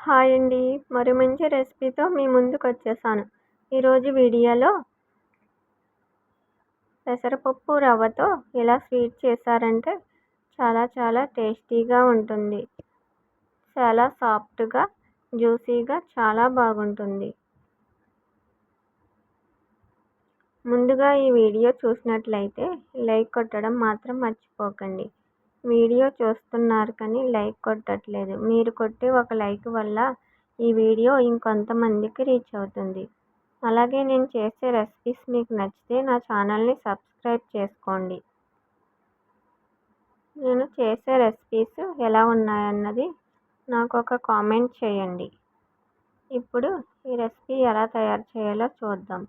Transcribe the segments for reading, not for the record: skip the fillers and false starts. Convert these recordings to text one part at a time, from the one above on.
Hi అండి. మరో మంచి రెసిపీతో మీ ముందుకొచ్చేసాను. ఈరోజు వీడియోలో పెసరపప్పు రవ్వతో ఎలా స్వీట్ చేశారంటే చాలా టేస్టీగా ఉంటుంది. చాలా సాఫ్ట్‌గా, జ్యూసీగా చాలా బాగుంటుంది. ముందుగా ఈ వీడియో చూసినట్లయితే లైక్ కొట్టడం మాత్రం మర్చిపోకండి. వీడియో చూస్తున్నారు కానీ లైక్ కొట్టట్లేదు. మీరు కొట్టే ఒక లైక్ వల్ల ఈ వీడియో ఇంకొంతమందికి రీచ్ అవుతుంది. అలాగే నేను చేసే రెసిపీస్ మీకు నచ్చితే నా ఛానల్ని సబ్స్క్రైబ్ చేసుకోండి. నేను చేసే రెసిపీస్ ఎలా ఉన్నాయన్నది నాకు ఒక కామెంట్ చేయండి. ఇప్పుడు ఈ రెసిపీ ఎలా తయారు చేయాలో చూద్దాం.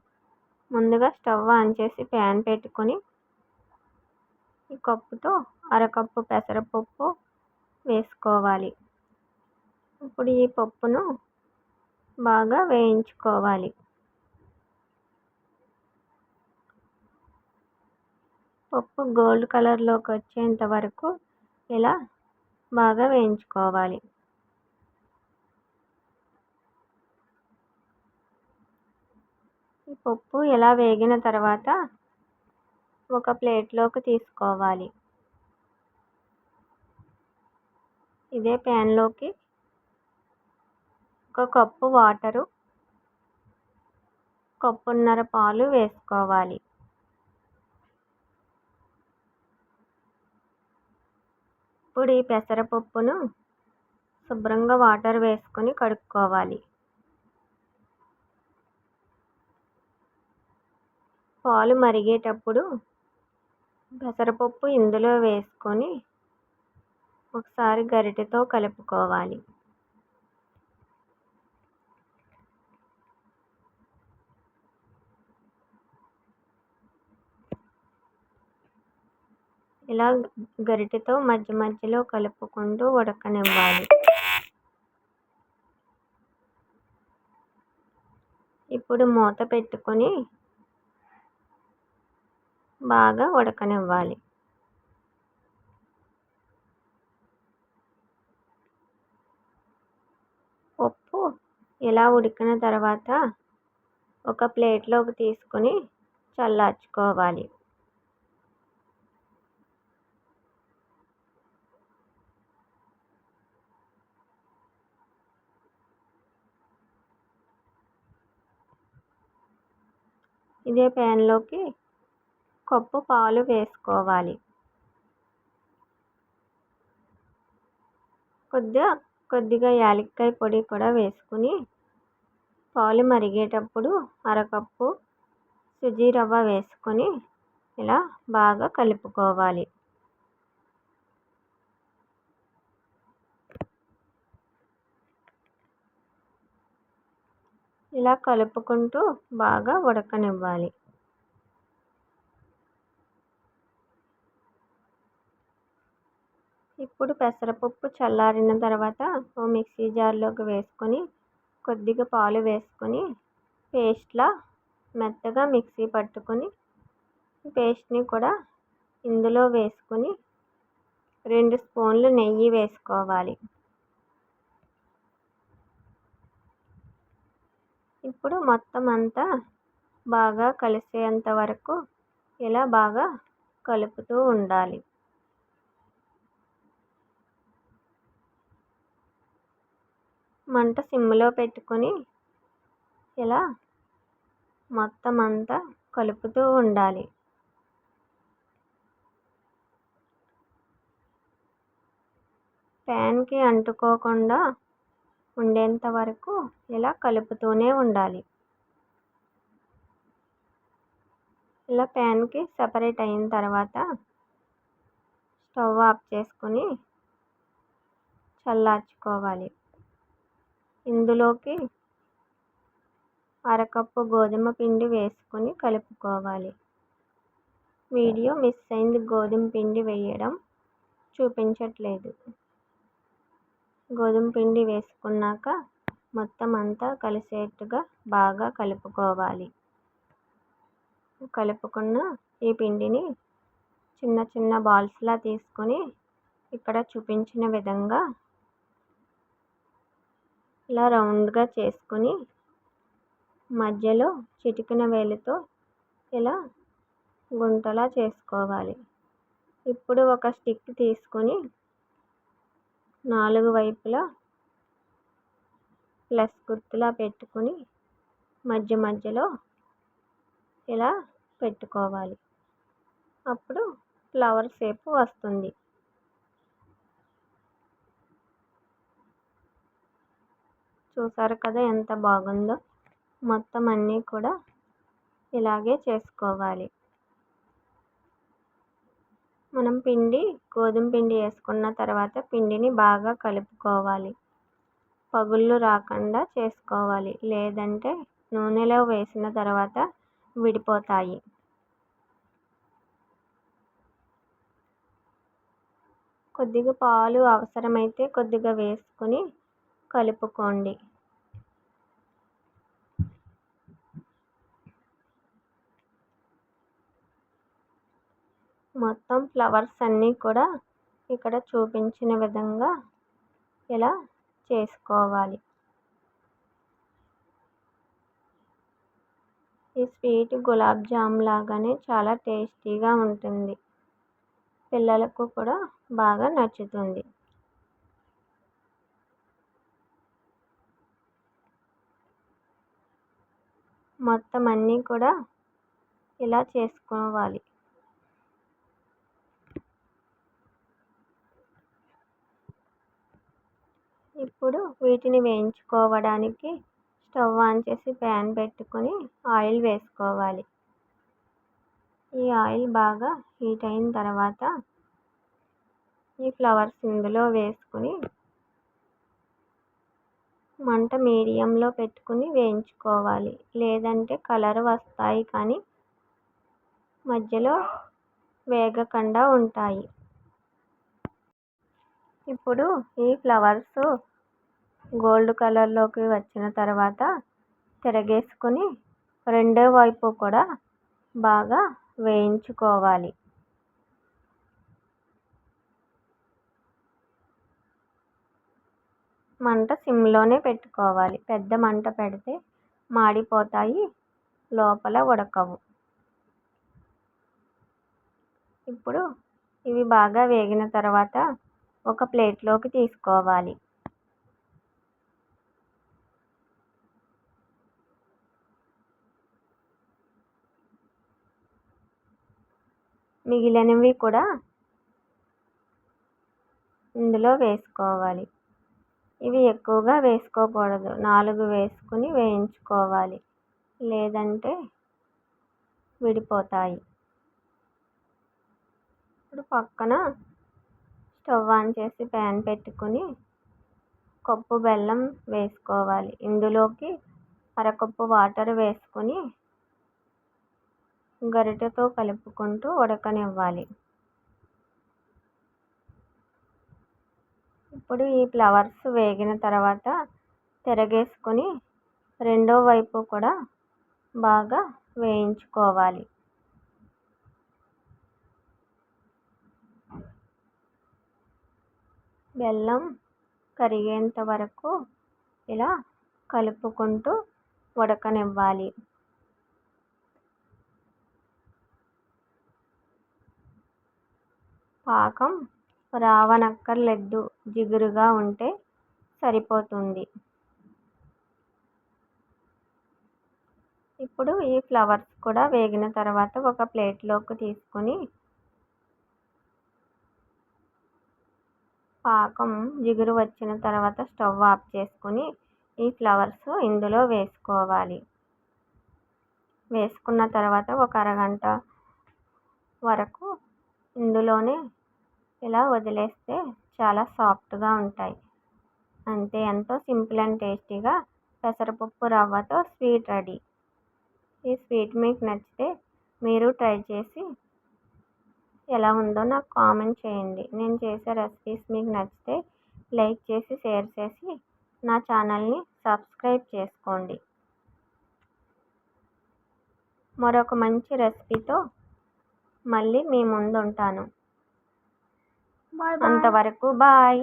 ముందుగా స్టవ్ ఆన్ చేసి ప్యాన్ పెట్టుకొని ఈ కప్పుతో అరకప్పు పెసరపప్పు వేసుకోవాలి. ఇప్పుడు ఈ పప్పును బాగా వేయించుకోవాలి. పప్పు గోల్డ్ కలర్లోకి వచ్చేంత వరకు ఇలా బాగా వేయించుకోవాలి. ఈ పప్పు ఇలా వేగిన తర్వాత ఒక ప్లేట్లోకి తీసుకోవాలి. ఇదే ప్యాన్లోకి ఒక కప్పు వాటరు, కప్పున్నర పాలు వేసుకోవాలి. ఇప్పుడు ఈ పెసరపప్పును శుభ్రంగా వాటర్ వేసుకొని కడుక్కోవాలి. పాలు మరిగేటప్పుడు పెసరపప్పు ఇందులో వేసుకొని ఒకసారి గరిటెతో కలుపుకోవాలి. ఇలా గరిటెతో మధ్యలో కలుపుకుంటూ ఉడకనివ్వాలి. ఇప్పుడు మూత పెట్టుకొని బాగా ఉడకనివ్వాలి. పప్పు ఇలా ఉడికిన తర్వాత ఒక ప్లేట్లోకి తీసుకొని చల్లార్చుకోవాలి. ఇదే ప్యాన్లోకి కప్పు పాలు వేసుకోవాలి. కొద్దిగా యాలక్కాయ పొడి కూడా వేసుకుని పాలు మరిగేటప్పుడు అరకప్పు సుజీ రవ్వ వేసుకొని ఇలా బాగా కలుపుకోవాలి. ఇలా కలుపుకుంటూ బాగా ఉడకనివ్వాలి. ఇప్పుడు పెసరపప్పు చల్లారిన తర్వాత ఓ మిక్సీ జార్లోకి వేసుకొని కొద్దిగా పాలు వేసుకొని పేస్ట్లా మెత్తగా మిక్సీ పట్టుకొని పేస్ట్ని కూడా ఇందులో వేసుకొని 2 స్పూన్లు నెయ్యి వేసుకోవాలి. ఇప్పుడు మొత్తం అంతా బాగా కలిసేంత వరకు ఇలా బాగా కలుపుతూ ఉండాలి. మంట సిమ్లో పెట్టుకొని ఇలా మొత్తం అంతా కలుపుతూ ఉండాలి. ప్యాన్కి అంటుకోకుండా ఉండేంత వరకు ఇలా కలుపుతూనే ఉండాలి. ఇలా ప్యాన్కి సపరేట్ అయిన తర్వాత స్టవ్ ఆఫ్ చేసుకొని చల్లార్చుకోవాలి. ఇందులోకి అరకప్పు గోధుమ పిండి వేసుకొని కలుపుకోవాలి. వీడియో మిస్ అయింది, గోధుమ పిండి వేయడం చూపించట్లేదు. గోధుమ పిండి వేసుకున్నాక మొత్తం అంతా కలిసేట్టుగా బాగా కలుపుకోవాలి. కలుపుకున్న ఈ పిండిని చిన్న బాల్స్లా తీసుకొని ఇక్కడ చూపించిన విధంగా ఇలా రౌండ్గా చేసుకుని మధ్యలో చిటికెన వేలితో ఇలా గుంటలా చేసుకోవాలి. ఇప్పుడు ఒక స్టిక్ తీసుకొని 4 వైపులా ప్లస్ గుర్తులా పెట్టుకుని మధ్యలో ఇలా పెట్టుకోవాలి. అప్పుడు ఫ్లవర్ షేప్ వస్తుంది. చూసారు కదా ఎంత బాగుందో. మొత్తం అన్నీ కూడా ఇలాగే చేసుకోవాలి. మనం గోధుమ పిండి వేసుకున్న తర్వాత పిండిని బాగా కలుపుకోవాలి. పగుళ్ళు రాకుండా చేసుకోవాలి, లేదంటే నూనెలో వేసిన తర్వాత విడిపోతాయి. కొద్దిగా పాలు అవసరమైతే కొద్దిగా వేసుకుని కలుపుకోండి. మొత్తం ఫ్లవర్స్ అన్నీ కూడా ఇక్కడ చూపించిన విధంగా ఇలా చేసుకోవాలి. ఈ స్వీట్ గులాబ్ జామ్ లాగానే చాలా టేస్టీగా ఉంటుంది. పిల్లలకు కూడా బాగా నచ్చుతుంది. మొత్తం అన్నీ కూడా ఇలా చేసుకోవాలి. ఇప్పుడు వీటిని వేయించుకోవడానికి స్టవ్ ఆన్ చేసి ప్యాన్ పెట్టుకొని ఆయిల్ వేసుకోవాలి. ఈ ఆయిల్ బాగా హీట్ అయిన తర్వాత ఈ ఫ్లవర్స్ ఇందులో వేసుకుని మంట మీడియంలో పెట్టుకుని వేయించుకోవాలి, లేదంటే కలర్ వస్తాయి కానీ మధ్యలో వేగకుండా ఉంటాయి. ఇప్పుడు ఈ ఫ్లవర్స్ గోల్డ్ కలర్లోకి వచ్చిన తర్వాత తిరగేసుకుని రెండో వైపు కూడా బాగా వేయించుకోవాలి. మంట సిమ్లోనే పెట్టుకోవాలి. పెద్ద మంట పెడితే మాడిపోతాయి, లోపల ఉడకవు. ఇప్పుడు ఇవి బాగా వేగిన తర్వాత ఒక ప్లేట్లోకి తీసుకోవాలి. మిగిలినవి కూడా ఇందులో వేసుకోవాలి. ఇవి ఎక్కువగా వేసుకోకూడదు, 4 వేసుకుని వేయించుకోవాలి, లేదంటే విడిపోతాయి. ఇప్పుడు పక్కన స్టవ్ ఆన్ చేసి ప్యాన్ పెట్టుకుని కప్పు బెల్లం వేసుకోవాలి. ఇందులోకి అరకప్పు వాటర్ వేసుకుని గరిటెతో కలుపుకుంటూ ఉడకనివ్వాలి. ఇప్పుడు ఈ ఫ్లవర్స్ వేగిన తర్వాత తిరగేసుకొని రెండో వైపు కూడా బాగా వేయించుకోవాలి. బెల్లం కరిగేంత వరకు ఇలా కలుపుకుంటూ ఉడకనివ్వాలి. పాకం రావనక్కర్లేదు, జిగురుగా ఉంటే సరిపోతుంది. ఇప్పుడు ఈ ఫ్లవర్స్ కూడా వేగిన తర్వాత ఒక ప్లేట్లోకి తీసుకొని పాకం జిగురు వచ్చిన తర్వాత స్టవ్ ఆఫ్ చేసుకుని ఈ ఫ్లవర్స్ ఇందులో వేసుకోవాలి. వేసుకున్న తర్వాత ఒక అరగంట వరకు ఇందులోనే ఇలా వదిలేస్తే చాలా సాఫ్ట్గా ఉంటాయి. అంతే, ఎంతో సింపుల్ అండ్ టేస్టీగా పెసరపప్పు రవ్వతో స్వీట్ రెడీ. ఈ స్వీట్ మీకు నచ్చితే మీరు ట్రై చేసి ఎలా ఉందో నాకు కామెంట్ చేయండి. నేను చేసే రెసిపీస్ మీకు నచ్చితే లైక్ చేసి షేర్ చేసి నా ఛానల్ని సబ్స్క్రైబ్ చేసుకోండి. మరొక మంచి రెసిపీతో మళ్ళీ మీ ముందు ఉంటాను. అంతవరకు బాయ్.